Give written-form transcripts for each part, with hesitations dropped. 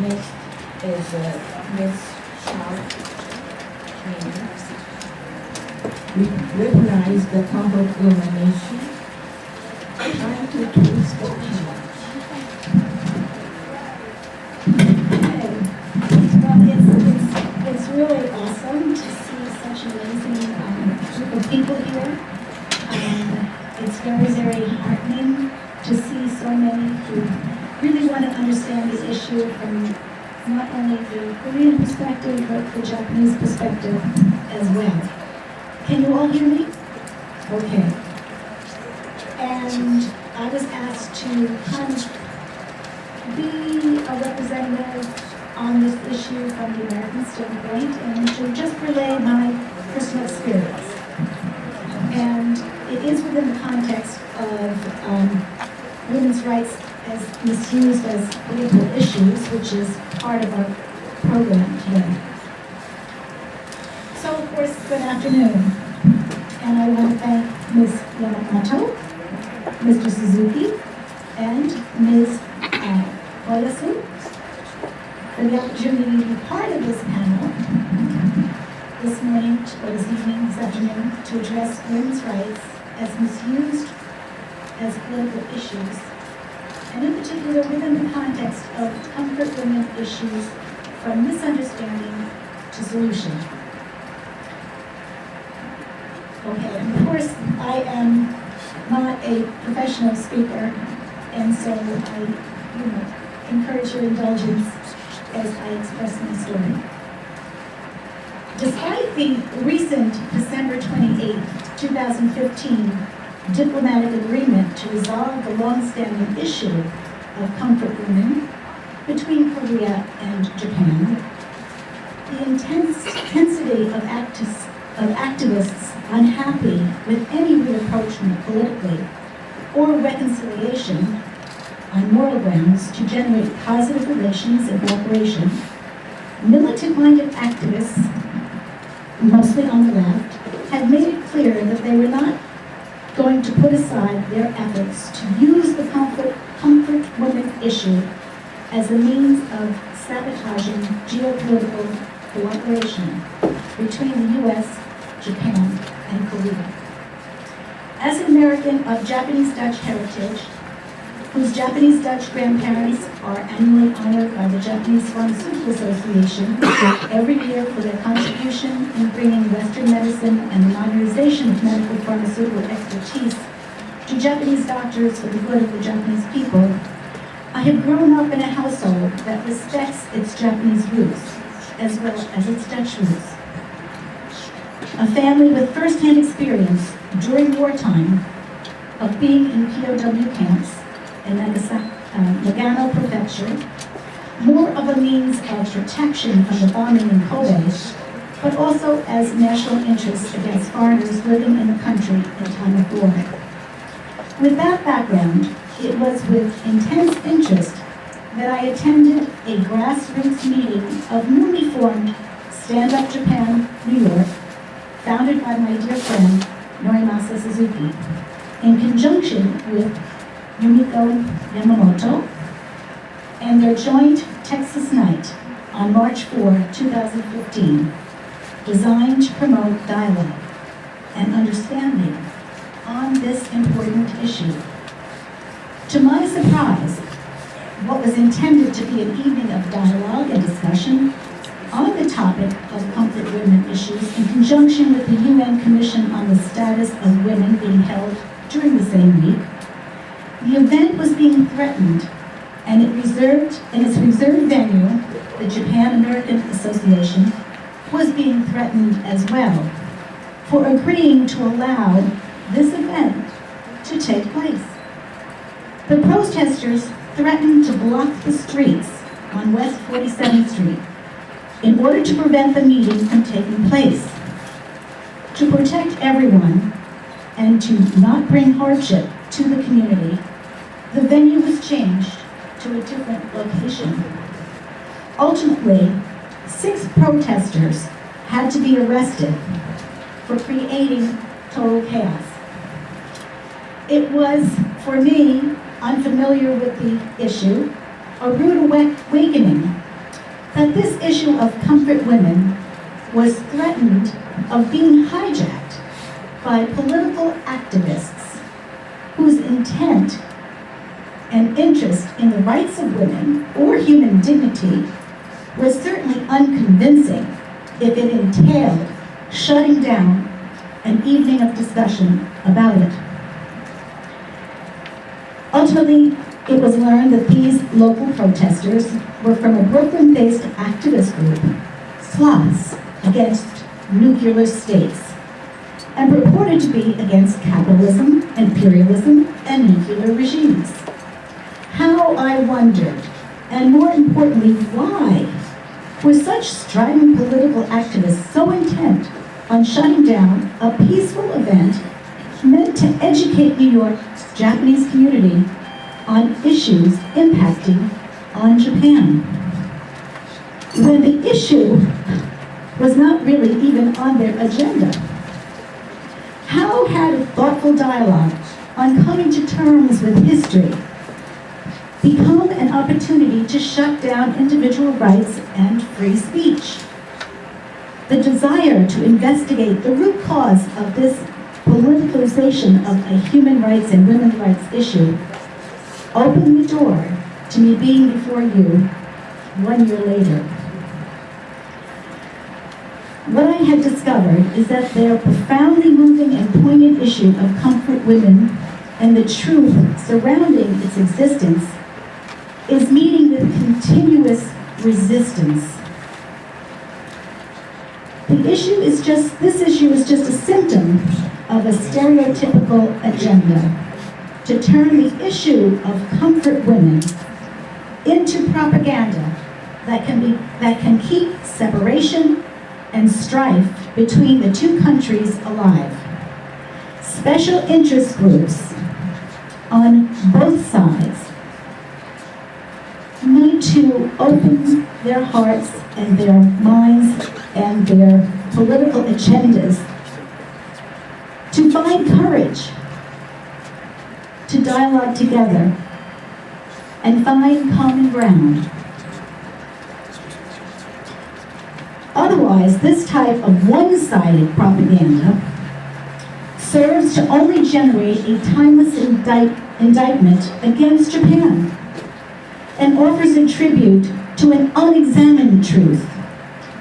Next is Ms. Charlotte Meyer. We weaponize the comfort woman issue. Trying to twist the challenge. Well, it's really awesome to see such an amazing group of people here. It's very, very heartening to see so many who really want to understand the issue from not only the Korean perspective, but the Japanese perspective as well. Can you all hear me? Okay. And I was asked to kind of be a representative on this issue from the American standpoint and to just relay my personal experience. And it is within the context of women's rights as misused as political issues, which is part of our program today. So, of course, good afternoon. And I want to thank Ms. Yamamoto, Mr. Suzuki, and Ms. Oyasu for the opportunity to be part of this panel this morning, or this evening, this afternoon, to address women's rights as misused as political issues, and in particular within the context of comfort women issues from misunderstanding to solution. Okay, and of course, I am not a professional speaker, and so I, encourage your indulgence as I express my story. Despite the recent December 28, 2015 diplomatic agreement to resolve the long-standing issue of comfort women between Korea and Japan, the intensity of activists unhappy with any reapproachment politically or reconciliation on moral grounds to generate positive relations and cooperation, militant-minded activists, mostly on the left, have made it clear that they were not going to put aside their efforts to use the comfort women issue as a means of sabotaging geopolitical cooperation between the U.S., Japan, and Korea. As an American of Japanese-Dutch heritage, whose Japanese-Dutch grandparents are annually honored by the Japanese Pharmaceutical Association every year for their contribution in bringing Western medicine and the modernization of medical pharmaceutical expertise to Japanese doctors for the good of the Japanese people, I have grown up in a household that respects its Japanese roots as well as its Dutch roots. A family with first-hand experience during wartime of being in POW camps in Nagano Prefecture, more of a means of protection from the bombing in Kobe, but also as national interest against foreigners living in the country in time of war. With that background, it was with intense interest that I attended a grassroots meeting of newly formed Stand Up Japan New York, founded by my dear friend Norimasa Suzuki, in conjunction with Yumiko Yamamoto, and their joint Texas Night on March 4, 2015, designed to promote dialogue and understanding on this important issue. To my surprise, what was intended to be an evening of dialogue and discussion on the topic of comfort women issues in conjunction with the UN Commission on the Status of Women being held during the same week, the event was being threatened, and in its reserved venue, the Japan-American Association, was being threatened as well for agreeing to allow this event to take place. The protesters threatened to block the streets on West 47th Street in order to prevent the meeting from taking place. To protect everyone and to not bring hardship to the community, the venue was changed to a different location. Ultimately, 6 protesters had to be arrested for creating total chaos. It was, for me, unfamiliar with the issue, a rude awakening that this issue of comfort women was threatened of being hijacked by political activists whose intent and interest in the rights of women or human dignity was certainly unconvincing if it entailed shutting down an evening of discussion about it. Ultimately, it was learned that these local protesters were from a Brooklyn-based activist group, Sloths Against Nuclear States, and purported to be against capitalism, imperialism, and nuclear regimes. How, I wondered, and more importantly, why were such strident political activists so intent on shutting down a peaceful event meant to educate New York's Japanese community on issues impacting on Japan, when the issue was not really even on their agenda? How had a thoughtful dialogue on coming to terms with history become an opportunity to shut down individual rights and free speech? The desire to investigate the root cause of this politicalization of a human rights and women's rights issue opened the door to me being before you 1 year later. What I had discovered is that their profoundly moving and poignant issue of comfort women and the truth surrounding its existence is meeting with continuous resistance. This issue is just a symptom of a stereotypical agenda to turn the issue of comfort women into propaganda that can keep separation and strife between the two countries alive. Special interest groups on both sides need to open their hearts and their minds and their political agendas to find courage to dialogue together and find common ground. Otherwise, this type of one-sided propaganda serves to only generate a timeless indictment against Japan and offers a tribute to an unexamined truth,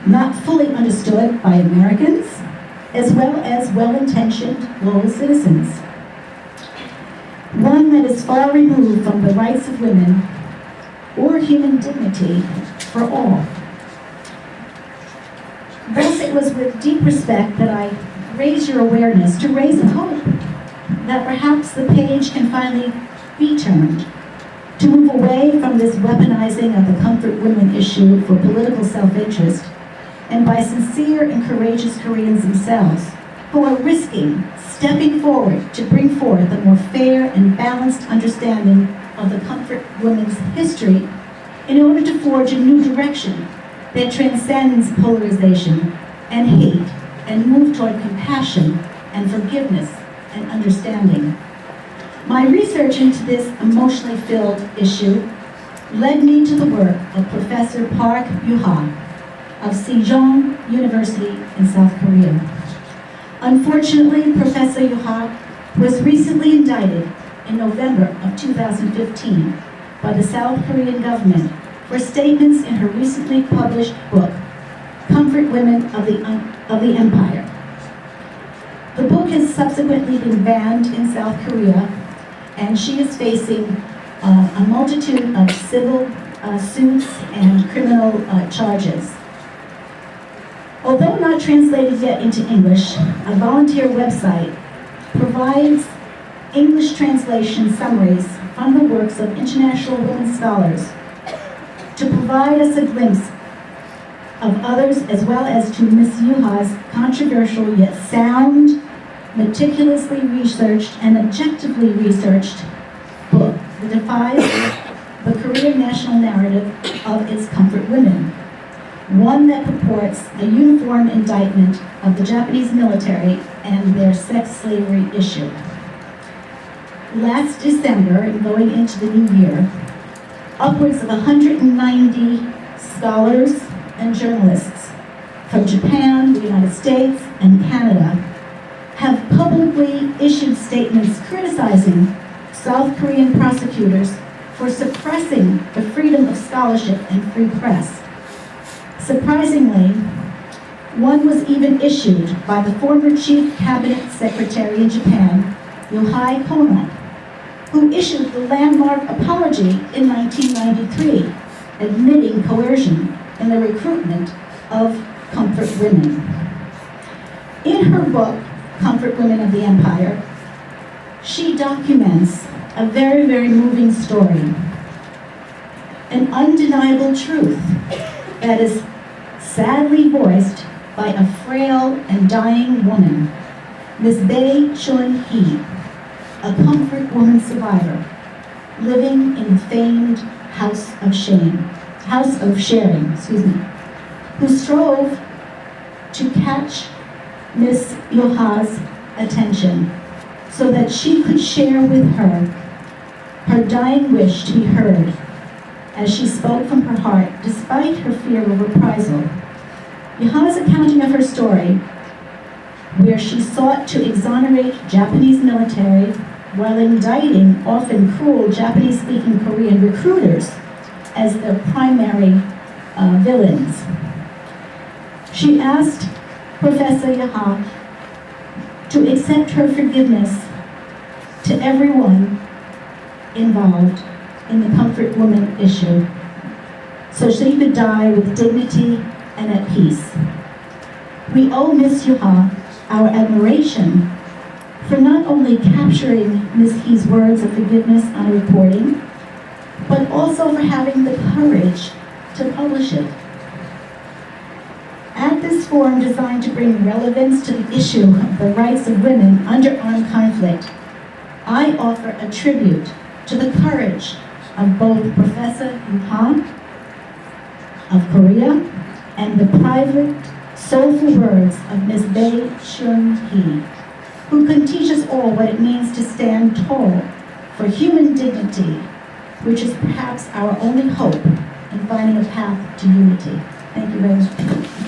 not fully understood by Americans, as well as well-intentioned global citizens. One that is far removed from the rights of women or human dignity for all. Thus, it was with deep respect that I raise your awareness to raise a hope that perhaps the page can finally be turned to move away from this weaponizing of the comfort women issue for political self-interest and by sincere and courageous Koreans themselves who are risking stepping forward to bring forth a more fair and balanced understanding of the comfort women's history in order to forge a new direction that transcends polarization and hate and move toward compassion and forgiveness and understanding. My research into this emotionally filled issue led me to the work of Professor Park Yoo-ha of Sejong University in South Korea. Unfortunately, Professor Yoo-ha was recently indicted in November of 2015 by the South Korean government for statements in her recently published book, Comfort Women of the Empire. The book has subsequently been banned in South Korea, and she is facing a multitude of civil suits and criminal charges. Although not translated yet into English, a volunteer website provides English translation summaries from the works of international women scholars to provide us a glimpse of others, as well as to Ms. Yoo-ha's controversial yet sound, meticulously researched and objectively researched book that defies the Korean national narrative of its comfort women, one that purports a uniform indictment of the Japanese military and their sex slavery issue. Last December, and going into the new year, upwards of 190 scholars and journalists from Japan, the United States, and Canada have publicly issued statements criticizing South Korean prosecutors for suppressing the freedom of scholarship and free press. Surprisingly, one was even issued by the former Chief Cabinet Secretary in Japan, Yohei Kono, who issued the landmark apology in 1993, admitting coercion in the recruitment of comfort women. In her book, Comfort Women of the Empire, she documents a very, very moving story, an undeniable truth that is sadly voiced by a frail and dying woman, Miss Bae Chun-hee, a comfort woman survivor, living in the famed House of Sharing, who strove to catch Miss Yoha's attention so that she could share with her her dying wish to be heard as she spoke from her heart despite her fear of reprisal. Yoha's accounting of her story, where she sought to exonerate Japanese military while indicting often cruel Japanese-speaking Korean recruiters as their primary villains. She asked Professor Yoha to accept her forgiveness to everyone involved in the comfort woman issue, so she could die with dignity and at peace. We owe Miss Yoha our admiration for not only capturing Ms. Hee's words of forgiveness on a recording, but also for having the courage to publish it. At this forum designed to bring relevance to the issue of the rights of women under armed conflict, I offer a tribute to the courage of both Professor Yoha of Korea and the private, soulful words of Ms. Bae Chun-hee, who can teach us all what it means to stand tall for human dignity, which is perhaps our only hope in finding a path to unity. Thank you very much.